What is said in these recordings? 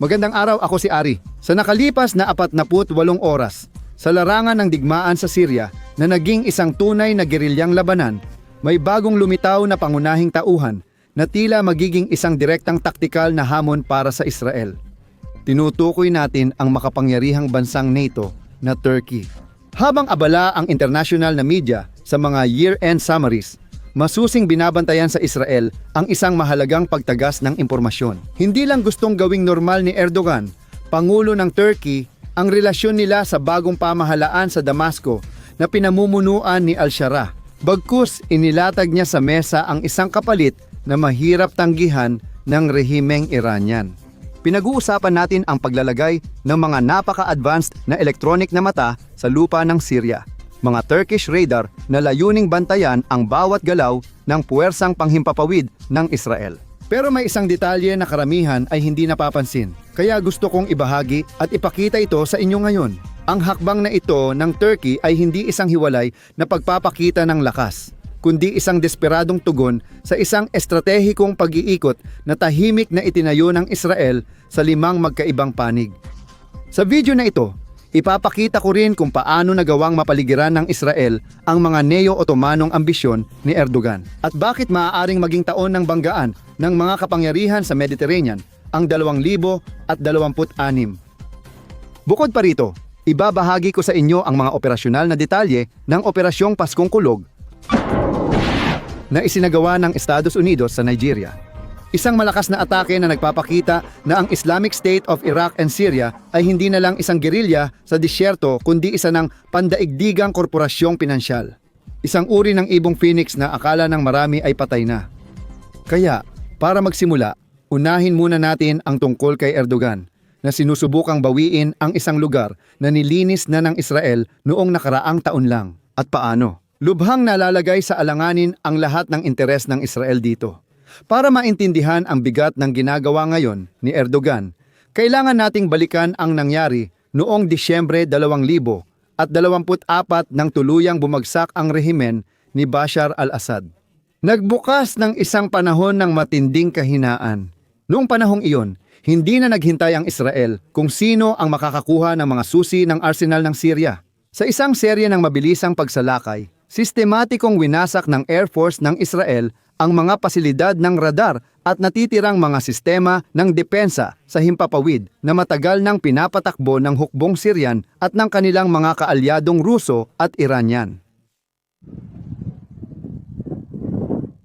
Magandang araw, ako si Ari. Sa nakalipas na 48 oras, sa larangan ng digmaan sa Syria na naging isang tunay na gerilyang labanan, may bagong lumitaw na pangunahing tauhan na tila magiging isang direktang taktikal na hamon para sa Israel. Tinutukoy natin ang makapangyarihang bansang NATO na Turkey. Habang abala ang international na media sa mga year-end summaries, masusing binabantayan sa Israel ang isang mahalagang pagtagas ng impormasyon. Hindi lang gustong gawing normal ni Erdogan, Pangulo ng Turkey, ang relasyon nila sa bagong pamahalaan sa Damasco na pinamumunuan ni al-Shara. Bagkus inilatag niya sa mesa ang isang kapalit na mahirap tanggihan ng rehimeng Iranian. Pinag-uusapan natin ang paglalagay ng mga napaka-advanced na electronic na mata sa lupa ng Syria. Mga Turkish radar na layuning bantayan ang bawat galaw ng puwersang panghimpapawid ng Israel. Pero may isang detalye na karamihan ay hindi napapansin. Kaya gusto kong ibahagi at ipakita ito sa inyo ngayon. Ang hakbang na ito ng Turkey ay hindi isang hiwalay na pagpapakita ng lakas, kundi isang desperadong tugon sa isang estratehikong pag-iikot na tahimik na itinayo ng Israel sa 5 magkaibang panig. Sa video na ito, ipapakita ko rin kung paano nagawang mapaligiran ng Israel ang mga neo-Ottomanong ambisyon ni Erdogan at bakit maaaring maging taon ng banggaan ng mga kapangyarihan sa Mediterranean ang 2026. Bukod pa rito, ibabahagi ko sa inyo ang mga operasyonal na detalye ng Operasyong Paskong Kulog na isinagawa ng Estados Unidos sa Nigeria. Isang malakas na atake na nagpapakita na ang Islamic State of Iraq and Syria ay hindi na lang isang gerilya sa disyerto kundi isa ng pandaigdigang korporasyong pinansyal. Isang uri ng ibong phoenix na akala ng marami ay patay na. Kaya, para magsimula, unahin muna natin ang tungkol kay Erdogan na sinusubukang bawiin ang isang lugar na nilinis na ng Israel noong nakaraang taon lang. At paano? Lubhang nalalagay sa alanganin ang lahat ng interes ng Israel dito. Para maintindihan ang bigat ng ginagawa ngayon ni Erdogan, kailangan nating balikan ang nangyari noong Disyembre 2024 nang tuluyang bumagsak ang rehimen ni Bashar al-Assad. Nagbukas ng isang panahon ng matinding kahinaan. Noong panahong iyon, hindi na naghintay ang Israel kung sino ang makakakuha ng mga susi ng arsenal ng Syria. Sa isang serye ng mabilisang pagsalakay, sistematikong winasak ng Air Force ng Israel ang mga pasilidad ng radar at natitirang mga sistema ng depensa sa himpapawid na matagal nang pinapatakbo ng hukbong Syrian at ng kanilang mga kaalyadong Ruso at Iranian.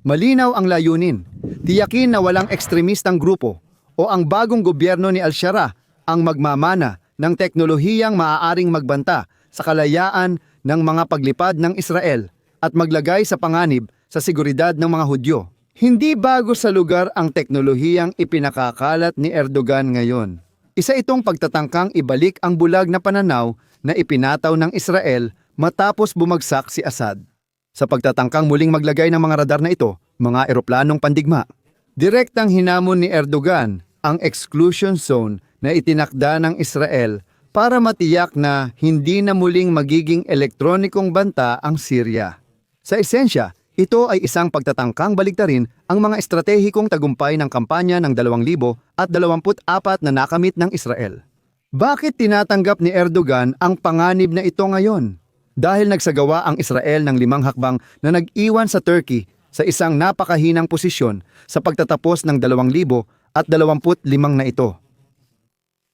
Malinaw ang layunin, tiyakin na walang ekstremistang grupo o ang bagong gobyerno ni al-Shara ang magmamana ng teknolohiyang maaaring magbanta sa kalayaan ng mga paglipad ng Israel at maglagay sa panganib sa seguridad ng mga Hudyo. Hindi bago sa lugar ang teknolohiyang ipinakakalat ni Erdogan ngayon. Isa itong pagtatangkang ibalik ang bulag na pananaw na ipinataw ng Israel matapos bumagsak si Assad. Sa pagtatangkang muling maglagay ng mga radar na ito, mga eroplanong pandigma, direktang hinamon ni Erdogan ang exclusion zone na itinakda ng Israel para matiyak na hindi na muling magiging elektronikong banta ang Syria. Sa esensya, ito ay isang pagtatangkang baligtarin ang mga estratehikong tagumpay ng kampanya ng 2024 na nakamit ng Israel. Bakit tinatanggap ni Erdogan ang panganib na ito ngayon? Dahil nagsagawa ang Israel ng 5 hakbang na nag-iwan sa Turkey sa isang napakahinang posisyon sa pagtatapos ng 2025 na ito.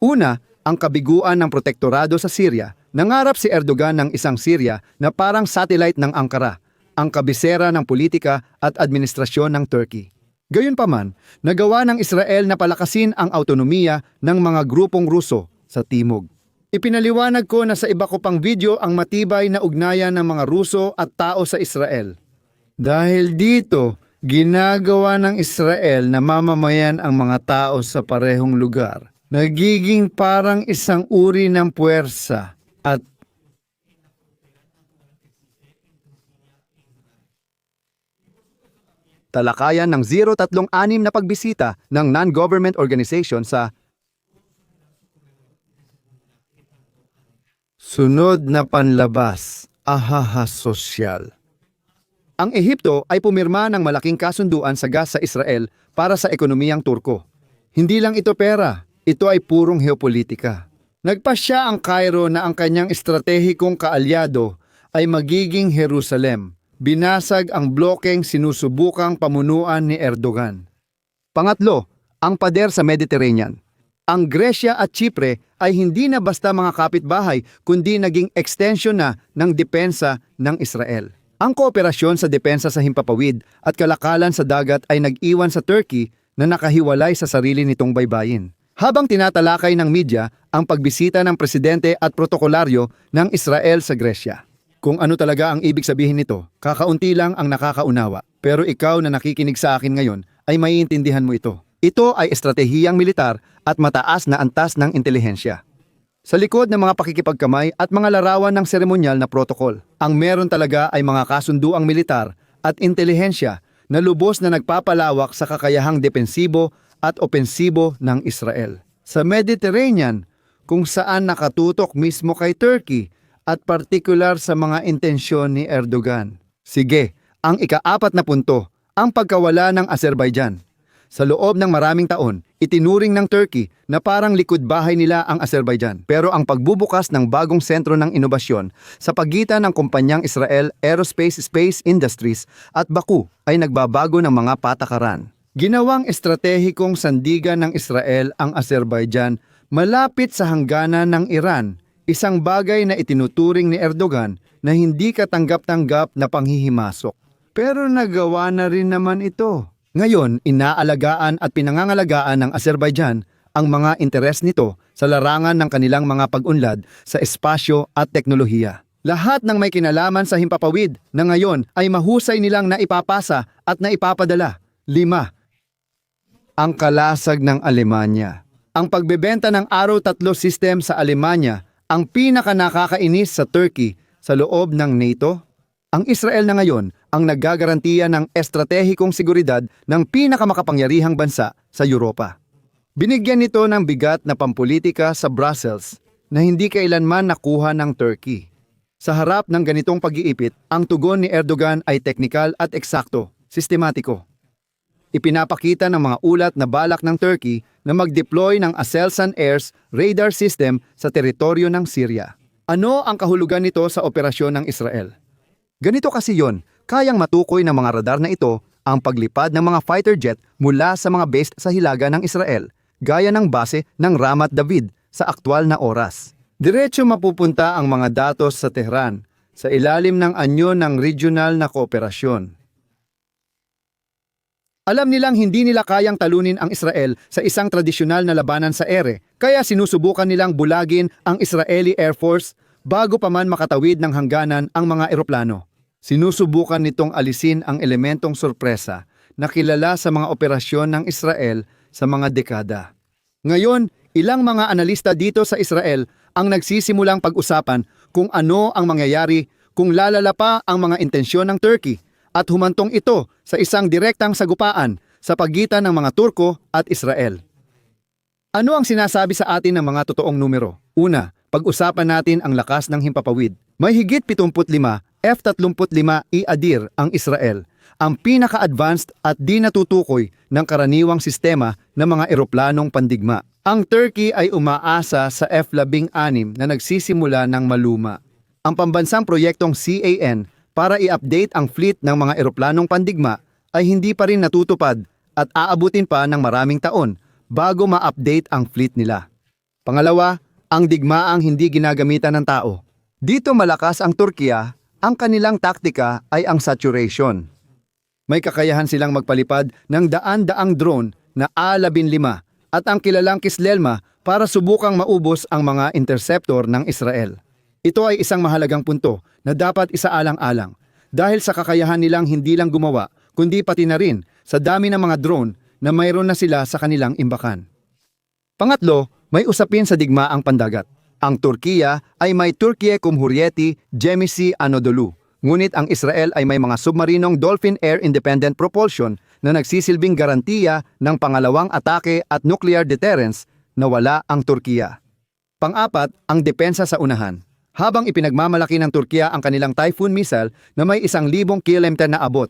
Una, ang kabiguan ng protektorado sa Syria. Nangarap si Erdogan ng isang Syria na parang satellite ng Ankara, ang kabisera ng politika at administrasyon ng Turkey. Gayunpaman, nagawa ng Israel na palakasin ang autonomiya ng mga grupong Ruso sa Timog. Ipinaliwanag ko na sa iba ko pang video ang matibay na ugnayan ng mga Ruso at tao sa Israel. Dahil dito, ginagawa ng Israel na mamamayan ang mga tao sa parehong lugar. Nagiging parang isang uri ng puwersa at talakayan ng 036 na pagbisita ng non-government organization sa sunod na panlabas, ahaha sosyal. Ang Ehipto ay pumirma ng malaking kasunduan sa gas sa Israel para sa ekonomiyang Turko. Hindi lang ito pera, Ito ay purong geopolitika. Nagpasya ang Cairo na ang kanyang estratehikong kaalyado ay magiging Jerusalem. Binasag ang blokeng sinusubukang pamunuan ni Erdogan. Pangatlo, ang pader sa Mediterranean. Ang Gresya at Chipre ay hindi na basta mga kapitbahay kundi naging extension na ng depensa ng Israel. Ang kooperasyon sa depensa sa himpapawid at kalakalan sa dagat ay nag-iwan sa Turkey na nakahiwalay sa sarili nitong baybayin. Habang tinatalakay ng media ang pagbisita ng presidente at protokolaryo ng Israel sa Gresya. Kung ano talaga ang ibig sabihin nito, kakaunti lang ang nakakaunawa. Pero ikaw na nakikinig sa akin ngayon ay maiintindihan mo ito. Ito ay estratehiyang militar at mataas na antas ng intelihensya. Sa likod ng mga pakikipagkamay at mga larawan ng seremonyal na protokol, ang meron talaga ay mga kasunduang militar at intelihensya na lubos na nagpapalawak sa kakayahang depensibo at opensibo ng Israel. Sa Mediterranean, kung saan nakatutok mismo kay Turkey at partikular sa mga intensyon ni Erdogan. Sige, ang ika-4 na punto, ang pagkawala ng Azerbaijan. Sa loob ng maraming taon, itinuring ng Turkey na parang likod bahay nila ang Azerbaijan. Pero ang pagbubukas ng bagong sentro ng inobasyon sa pagitan ng kumpanyang Israel Aerospace Space Industries at Baku ay nagbabago ng mga patakaran. Ginawang estratehikong sandigan ng Israel ang Azerbaijan malapit sa hangganan ng Iran, isang bagay na itinuturing ni Erdogan na hindi katanggap-tanggap na panghihimasok. Pero nagawa na rin naman ito. Ngayon, inaalagaan at pinangangalagaan ng Azerbaijan ang mga interes nito sa larangan ng kanilang mga pag-unlad sa espasyo at teknolohiya. Lahat ng may kinalaman sa himpapawid na ngayon ay mahusay nilang naipapasa at naipapadala. 5. Ang kalasag ng Alemanya. Ang pagbebenta ng Arrow 3 system sa Alemanya ang pinakanakakainis sa Turkey sa loob ng NATO. Ang Israel na ngayon ang naggagarantiya ng estratehikong seguridad ng pinakamakapangyarihang bansa sa Europa. Binigyan nito ng bigat na pampolitika sa Brussels na hindi kailanman nakuha ng Turkey. Sa harap ng ganitong pag-iipit, ang tugon ni Erdogan ay teknikal at eksakto, sistematiko. Ipinapakita ng mga ulat na balak ng Turkey na mag-deploy ng Aselsan-Air's radar system sa teritoryo ng Syria. Ano ang kahulugan nito sa operasyon ng Israel? Ganito kasi yon, kayang matukoy ng mga radar na ito ang paglipad ng mga fighter jet mula sa mga base sa hilaga ng Israel, gaya ng base ng Ramat David sa aktwal na oras. Diretso mapupunta ang mga datos sa Tehran sa ilalim ng anyo ng regional na kooperasyon. Alam nilang hindi nila kayang talunin ang Israel sa isang tradisyonal na labanan sa ere, kaya sinusubukan nilang bulagin ang Israeli Air Force bago pa man makatawid ng hangganan ang mga eroplano. Sinusubukan nitong alisin ang elementong sorpresa na kilala sa mga operasyon ng Israel sa mga dekada. Ngayon, ilang mga analista dito sa Israel ang nagsisimulang pag-usapan kung ano ang mangyayari kung lalala pa ang mga intensyon ng Turkey at humantong ito sa isang direktang sagupaan sa pagitan ng mga Turko at Israel. Ano ang sinasabi sa atin ng mga totoong numero? Una, pag-usapan natin ang lakas ng himpapawid. May higit 75 F-35 Adir ang Israel, ang pinaka-advanced at di natutukoy ng karaniwang sistema ng mga eroplanong pandigma. Ang Turkey ay umaasa sa F-16 na nagsisimula ng maluma. Ang pambansang proyektong CAN para i-update ang fleet ng mga eroplanong pandigma ay hindi pa rin natutupad at aabutin pa ng maraming taon bago ma-update ang fleet nila. Pangalawa, ang digmaang hindi ginagamitan ng tao. Dito malakas ang Turkiya, ang kanilang taktika ay ang saturation. May kakayahan silang magpalipad ng daan-daang drone na A-15 at ang kilalang Kislelma para subukang maubos ang mga interceptor ng Israel. Ito ay isang mahalagang punto na dapat isaalang-alang dahil sa kakayahan nilang hindi lang gumawa kundi pati na rin sa dami ng mga drone na mayroon na sila sa kanilang imbakan. Pangatlo, may usapin sa digmaang pandagat. Ang Turkiya ay may Türkiye Cumhuriyeti Gemisi Anadolu, ngunit ang Israel ay may mga submarinong Dolphin Air Independent Propulsion na nagsisilbing garantiya ng pangalawang atake at nuclear deterrence na wala ang Turkiya. Pang-apat, ang depensa sa unahan. Habang ipinagmamalaki ng Turkiya ang kanilang Typhoon missile na may 1,000 kilometer na abot,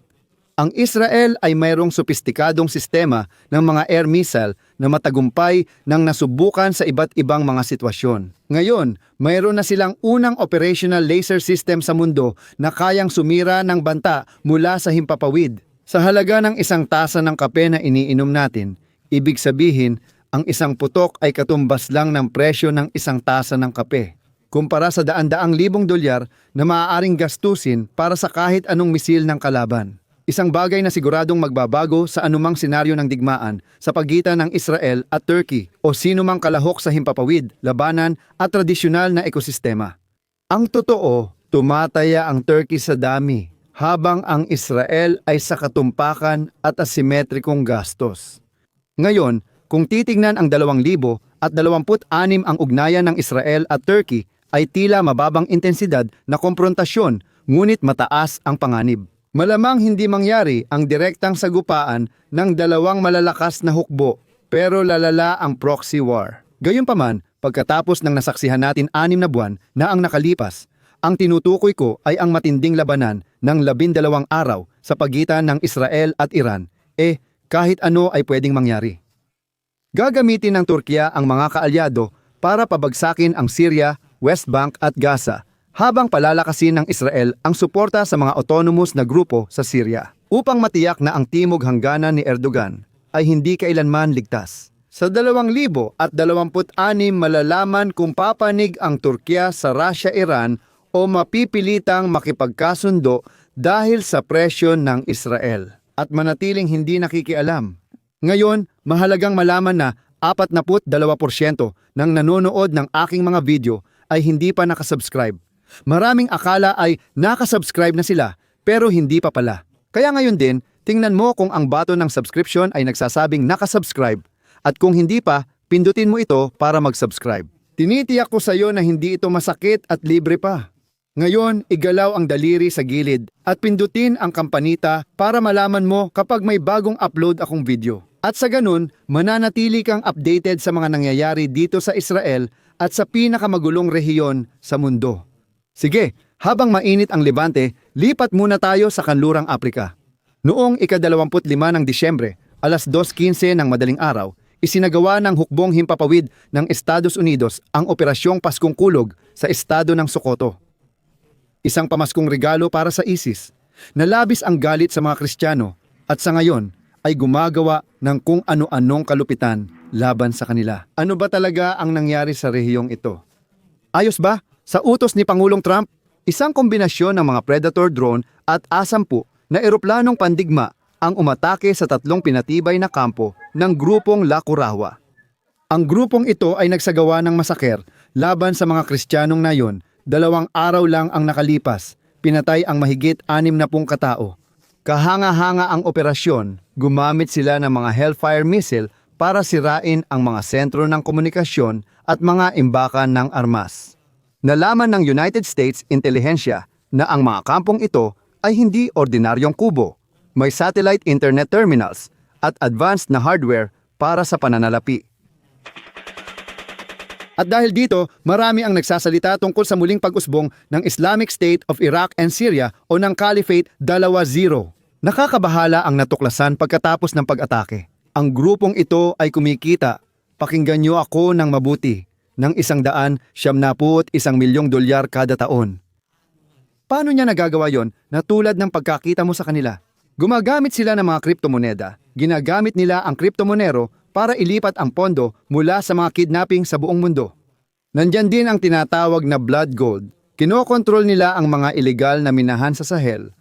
Ang Israel ay mayroong sopistikadong sistema ng mga air missile na matagumpay nang nasubukan sa iba't ibang mga sitwasyon. Ngayon, mayroon na silang unang operational laser system sa mundo na kayang sumira ng banta mula sa himpapawid. Sa halaga ng isang tasa ng kape na iniinom natin, ibig sabihin, ang isang putok ay katumbas lang ng presyo ng isang tasa ng kape, kumpara sa daan-daang libong dolyar na maaaring gastusin para sa kahit anong misil ng kalaban. Isang bagay na siguradong magbabago sa anumang senaryo ng digmaan sa pagitan ng Israel at Turkey o sino mang kalahok sa himpapawid, labanan at tradisyonal na ekosistema. Ang totoo, tumataya ang Turkey sa dami, habang ang Israel ay sa katumpakan at asimetrikong gastos. Ngayon, kung titignan ang 2026 ang ugnayan ng Israel at Turkey ay tila mababang intensidad na komprontasyon, ngunit mataas ang panganib. Malamang hindi mangyari ang direktang sagupaan ng dalawang malalakas na hukbo, pero lalala ang proxy war. Gayunpaman, pagkatapos ng nasaksihan natin 6 na buwan na ang nakalipas, ang tinutukoy ko ay ang matinding labanan ng 12 araw sa pagitan ng Israel at Iran. Kahit ano ay pwedeng mangyari. Gagamitin ng Turkiya ang mga kaalyado para pabagsakin ang Syria, West Bank at Gaza, habang palalakasin ng Israel ang suporta sa mga autonomous na grupo sa Syria, upang matiyak na ang timog hangganan ni Erdogan ay hindi kailanman ligtas. Sa 2026 malalaman kung papanig ang Turkiya sa Russia-Iran o mapipilitang makipagkasundo dahil sa presyon ng Israel at manatiling hindi nakikialam. Ngayon, mahalagang malaman na 42% ng nanonood ng aking mga video ay hindi pa nakasubscribe. Maraming akala ay nakasubscribe na sila pero hindi pa pala. Kaya ngayon din, tingnan mo kung ang button ng subscription ay nagsasabing nakasubscribe at kung hindi pa, pindutin mo ito para mag-subscribe. Tinitiyak ko sa iyo na hindi ito masakit at libre pa. Ngayon, igalaw ang daliri sa gilid at pindutin ang kampanita para malaman mo kapag may bagong upload akong video. At sa ganun, mananatili kang updated sa mga nangyayari dito sa Israel at sa pinakamagulong rehiyon sa mundo. Sige, habang mainit ang Levante, lipat muna tayo sa kanlurang Aprika. Noong ika-25 ng Disyembre, alas 2:15 ng madaling araw, isinagawa ng hukbong himpapawid ng Estados Unidos ang Operasyong Paskong Kulog sa estado ng Sokoto. Isang pamaskong regalo para sa ISIS, na labis ang galit sa mga Kristiyano at sa ngayon ay gumagawa ng kung ano-anong kalupitan laban sa kanila. Ano ba talaga ang nangyari sa rehiyong ito? Ayos ba? Sa utos ni Pangulong Trump, isang kombinasyon ng mga Predator drone at A-10 na eroplanong pandigma ang umatake sa 3 pinatibay na kampo ng grupong La Curahwa. Ang grupong ito ay nagsagawa ng masaker laban sa mga Kristiyanong nayon. 2 araw lang ang nakalipas, pinatay ang mahigit 60 katao. Kahanga-hanga ang operasyon, gumamit sila ng mga Hellfire missile para sirain ang mga sentro ng komunikasyon at mga imbakan ng armas. Nalaman ng United States Intelligence na ang mga kampong ito ay hindi ordinaryong kubo. May satellite internet terminals at advanced na hardware para sa pananalapi. At dahil dito, marami ang nagsasalita tungkol sa muling pag-usbong ng Islamic State of Iraq and Syria o ng Caliphate 2.0. Nakakabahala ang natuklasan pagkatapos ng pag-atake. Ang grupong ito ay kumikita, pakinggan niyo ako ng mabuti, ng $171 milyong kada taon. Paano niya nagagawa yon na tulad ng pagkakita mo sa kanila? Gumagamit sila ng mga kriptomoneda. Ginagamit nila ang kriptomonero para ilipat ang pondo mula sa mga kidnapping sa buong mundo. Nandyan din ang tinatawag na blood gold. Kinokontrol nila ang mga ilegal na minahan sa Sahel.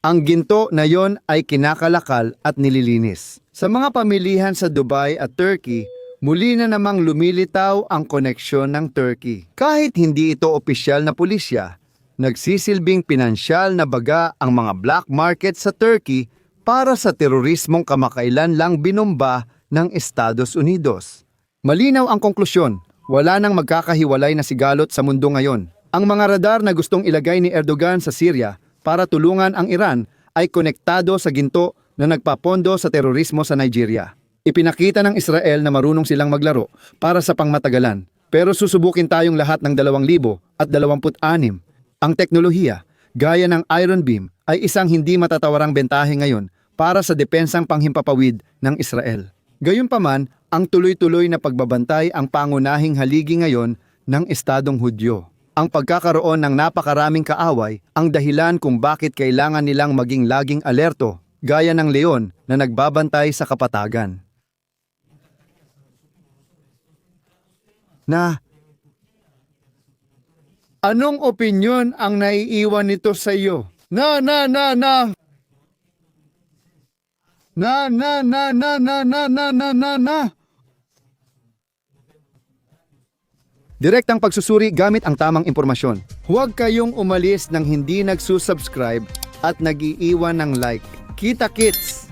Ang ginto na yon ay kinakalakal at nililinis. Sa mga pamilihan sa Dubai at Turkey, muli na namang lumilitaw ang koneksyon ng Turkey. Kahit hindi ito opisyal na pulisya, nagsisilbing pinansyal na baga ang mga black market sa Turkey para sa terorismong kamakailan lang binomba ng Estados Unidos. Malinaw ang konklusyon, wala nang magkakahiwalay na sigalot sa mundo ngayon. Ang mga radar na gustong ilagay ni Erdogan sa Syria para tulungan ang Iran ay konektado sa ginto na nagpapondo sa terorismo sa Nigeria. Ipinakita ng Israel na marunong silang maglaro para sa pangmatagalan, pero susubukin tayong lahat ng 2026. Ang teknolohiya, gaya ng Iron Beam, ay isang hindi matatawarang bentahe ngayon para sa depensang panghimpapawid ng Israel. Gayunpaman, ang tuloy-tuloy na pagbabantay ang pangunahing haligi ngayon ng Estadong Hudyo. Ang pagkakaroon ng napakaraming kaaway ang dahilan kung bakit kailangan nilang maging laging alerto, gaya ng leon na nagbabantay sa kapatagan. Anong opinyon ang naiiwan nito sa iyo? Na. Direktang pagsusuri gamit ang tamang impormasyon. Huwag kayong umalis ng hindi nagsusubscribe at nag-iiwan ng like. Kita-kits!